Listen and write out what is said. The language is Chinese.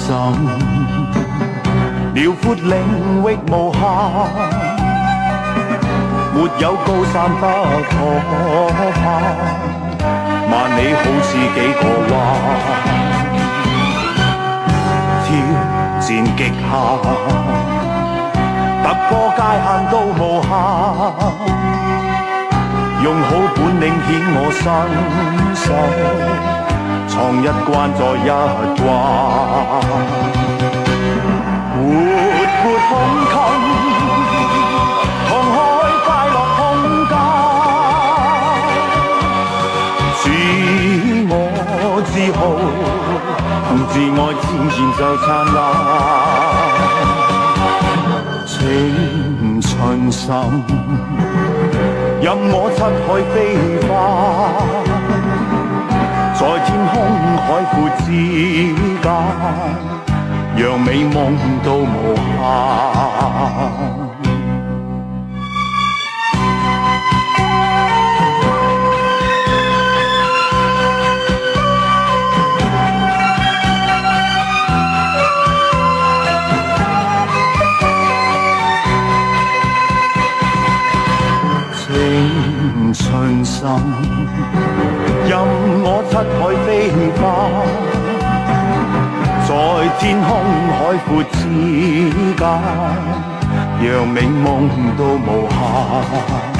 心，遼闊領域無限，沒有高山不可攀，萬里好似幾個彎，挑戰極限，突破界限都無限，用好本領顯我身手，闖一關再一關，活潑胸襟，同開快樂空間，自我自豪，自愛自然就燦爛，青春心，任我七海飛花，在天空海闊之間，讓美夢到無限。青春心，任我七海飛花，在天空海闊之間，讓美夢到無限。